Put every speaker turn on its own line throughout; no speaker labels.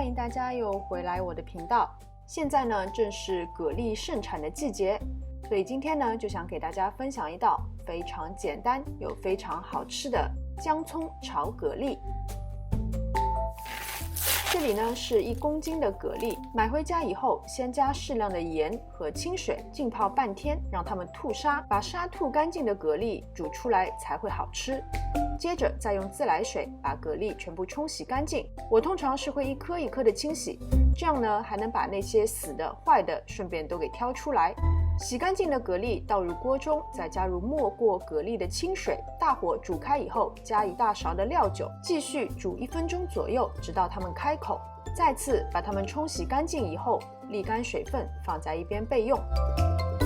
欢迎大家又回来我的频道。现在呢，正是蛤蜊盛产的季节，所以今天呢，就想给大家分享一道非常简单又非常好吃的姜葱炒蛤蜊。这里呢是1公斤的蛤蜊，买回家以后，先加适量的盐和清水浸泡半天，让它们吐沙，把沙吐干净的蛤蜊煮出来才会好吃。接着再用自来水把蛤蜊全部冲洗干净，我通常是会一颗一颗的清洗，这样呢还能把那些死的、坏的顺便都给挑出来。洗干净的蛤蜊倒入锅中，再加入没过蛤蜊的清水，大火煮开以后，加1大勺的料酒，继续煮1分钟左右，直到它们开口。再次把它们冲洗干净以后，沥干水分，放在一边备用。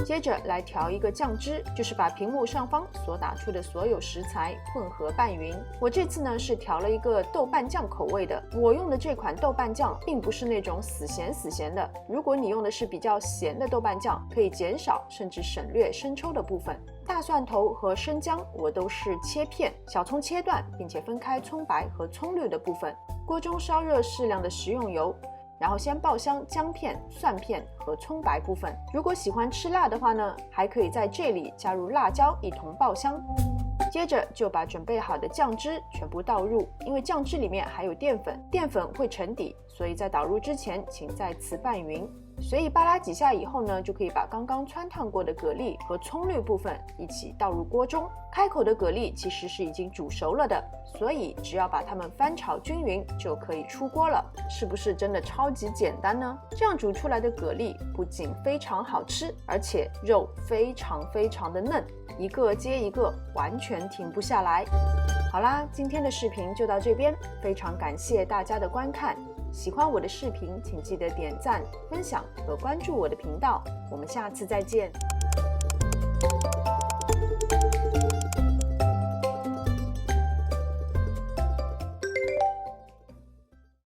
接着来调一个酱汁，就是把屏幕上方所打出的所有食材混合拌匀。我这次呢是调了一个豆瓣酱口味的，我用的这款豆瓣酱并不是那种死咸的，如果你用的是比较咸的豆瓣酱，可以减少甚至省略生抽的部分。大蒜头和生姜我都是切片，小葱切断，并且分开葱白和葱绿的部分。锅中烧热适量的食用油，然后先爆香姜片、蒜片和葱白部分。如果喜欢吃辣的话呢，还可以在这里加入辣椒一同爆香。接着就把准备好的酱汁全部倒入，因为酱汁里面还有淀粉，淀粉会沉底，所以在倒入之前请再次拌匀。随意扒拉几下以后呢，就可以把刚刚汆烫过的蛤蜊和葱绿部分一起倒入锅中。开口的蛤蜊其实是已经煮熟了的，所以只要把它们翻炒均匀就可以出锅了。是不是真的超级简单呢？这样煮出来的蛤蜊不仅非常好吃，而且肉非常的嫩，一个接一个，完全停不下来。好啦，今天的视频就到这边，非常感谢大家的观看。喜欢我的视频，请记得点赞、分享和关注我的频道。我们下次再见。